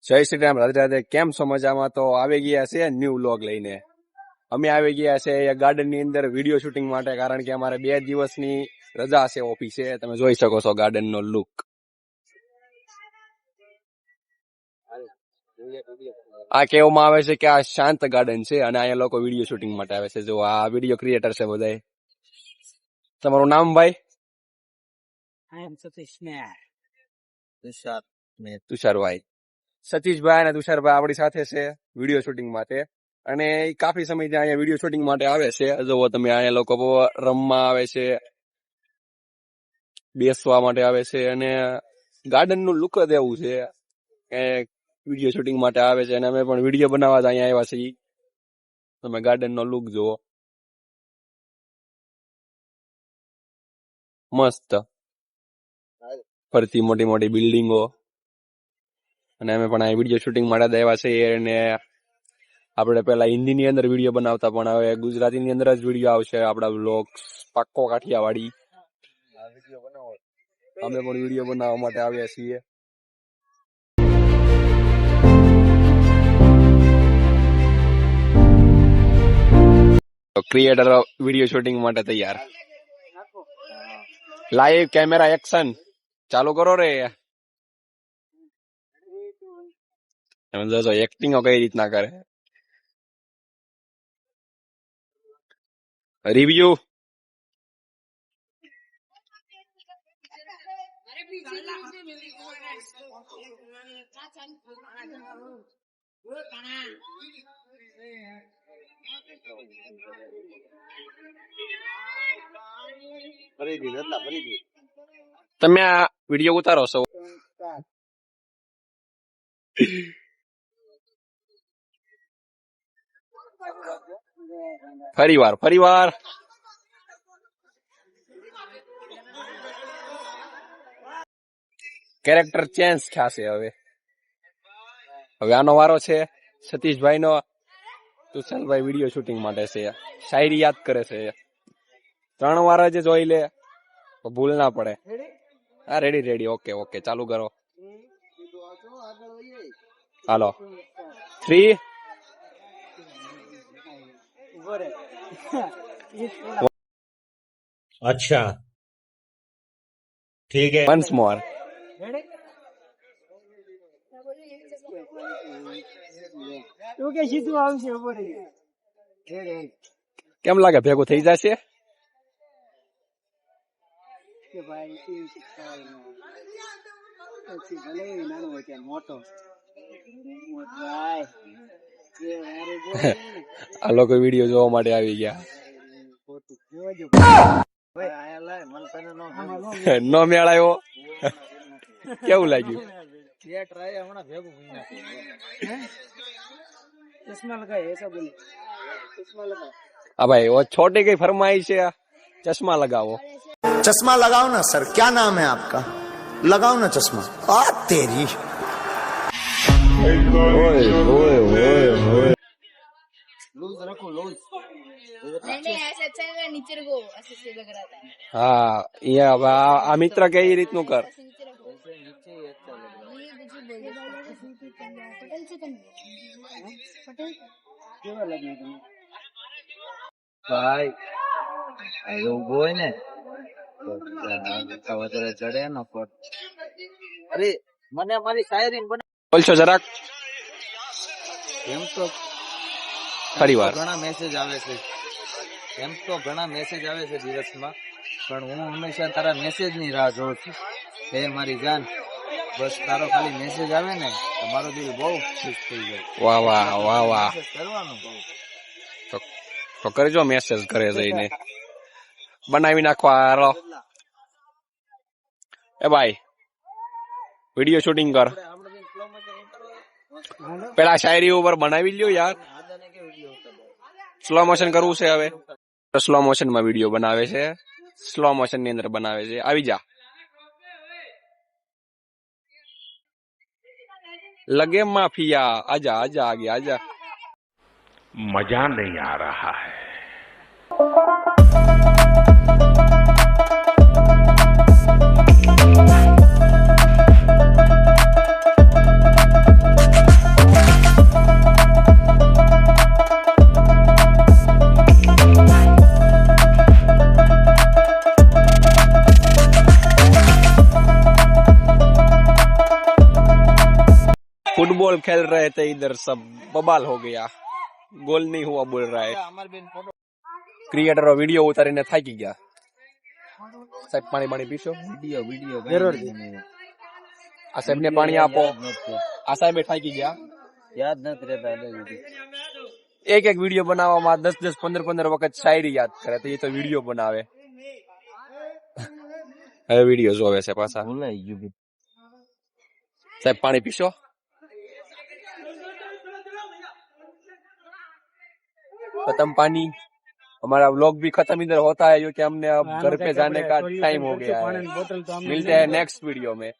જય શ્રી રામ, રાધે રાધે. કેમ છો? મજામાં? તો આવી ગયા છે ન્યુ વ્લોગ લઈને. અમે આવી ગયા છે ગાર્ડન ની અંદર વિડીયો શૂટિંગ માટે, કારણ કે અમારે 2 દિવસની રજા છે ઓફિસે. તમે જોઈ શકો છો ગાર્ડન નો લુક. આ કહેવામાં આવે છે કે આ શાંત ગાર્ડન છે અને અહીંયા લોકો વિડીયો શૂટિંગ માટે આવે છે. જો આ વિડીયો ક્રિએટર છે બધા. તમારું નામ ભાઈ? તુષારભાઈ. સતીશભાઈ અને તુષારભાઈ આપણી સાથે છે વિડીયો શૂટિંગ માટે, અને કાફી સમયથી અહીંયા વિડીયો શૂટિંગ માટે આવે છે. જુઓ તમે, અહીંયા લોકો રમવા આવે છે, બેસવા માટે આવે છે, અને ગાર્ડન નું લુક જ એવું છે કે વિડીયો શૂટિંગ માટે આવે છે. અને અમે પણ વિડીયો બનાવવા અહીંયા આવ્યા છીએ. તમે ગાર્ડન નો લુક જુઓ, મસ્ત ફરતી મોટી મોટી બિલ્ડિંગો. અને અમે પણ આ વિડીયો શૂટિંગ માટે આવ્યા છીએ. અને આપણે પેલા હિન્દી ની અંદર વિડીયો બનાવતા, પણ હવે ગુજરાતી ની અંદર જ વિડીયો આવશે. આપડા વ્લોગ્સ પાક્કો કાઠિયાવાડી. અમે પણ વિડીયો બનાવવા માટે આવ્યા છીએ. ક્રિએટર વિડીયો શૂટિંગ માટે તૈયાર. લાઈવ કેમેરા એક્શન ચાલુ કરો રે. એક્ટિંગ કઈ રીતના કરે. રિવ્યુ. તમે આ વિડીયો ઉતારો છો? ફરીવાર કેરેક્ટર ચેન્જ થશે. હવે આનો વારો છે સતીશભાઈ નો. તુષારભાઈ વિડીયો શૂટિંગ માટે છે, શાયરી યાદ કરે છે. 3 વાર જ જોઈ લે, ભૂલ ના પડે. હા, રેડી. ઓકે ચાલુ કરો. હાલો 3 अच्छा ठीक है. once more. કેમ લાગે, ભેગું થઈ જશે? આ લોકો વિડીયો જોવા માટે આવી ગયા. નો મેળ આવ્યો. કેવું લાગ્યું? હા ભાઈ, वो छोटी कई फरमाइश है, चश्मा लगाओ. चश्मा लगाओ ना सर. क्या नाम है आपका? लगाओ ना चश्मा. आ तेरी. लूज रखो, लूज. नहीं ऐसे अच्छा है, नीचे रखो, ऐसे से लग रहा था. હા, આ મિત્ર કે એ રીતનું કર. ભાઈ એવું હોય ને તો વધારે ચડે ને ફોટ. અરે મને મારી શાયરી બોલશો જરાક? એમ તો ફરીવાર ઘણા મેસેજ આવે છે, દિવસમાં, પણ હું હંમેશા તારા મેસેજ ની રાહ જોઉં છું. હે મારી જાન, બસ તારો ખાલી મેસેજ આવે ને તો મારો દિલ બહુ ખુશ થઈ જાય. વાહ. કરવાનું તો કરજો, મેસેજ કરે જઈને બનાવી નાખવા. હાલો એ ભાઈ, વિડીયો શૂટિંગ કર. પેલા શાયરી ઉપર બનાવી લ્યો યાર. સ્લો મોશન કરવું છે હવે. સ્લો મોશન માં વિડીયો બનાવે છે, સ્લો મોશન ની અંદર બનાવે છે. આવી જા. लगे माफिया, आजा आगे आजा. मजा नहीं आ रहा है. फुटबॉल खेल रहे थे इधर सब बबाल हो गया गोल नहीं हुआ बोल रहा है અમાર બેન ફોટો ક્રિએટરો વિડીયો ઉતારીને થાકી ગયા સાહેબ પાણી પાણી પીશો વિડિયો આ સાહેબને પાણી આપો આ સાહેબે થાકી ગયા યાદ નથી રહેતા એટલે વિડિયો એક એક વિડીયો બનાવવામાં 10-10 15-15 વખત શાયરી યાદ કરે તો એ તો વિડીયો બનાવે હવે વિડીયો જોવે છે પાછા ભૂલાઈ ગયું સાહેબ પાણી પીશો खत्म पानी हमारा व्लॉग भी खत्म इधर होता है क्योंकि हमने अब घर पे जाने का टाइम हो गया है मिलते हैं नेक्स्ट वीडियो में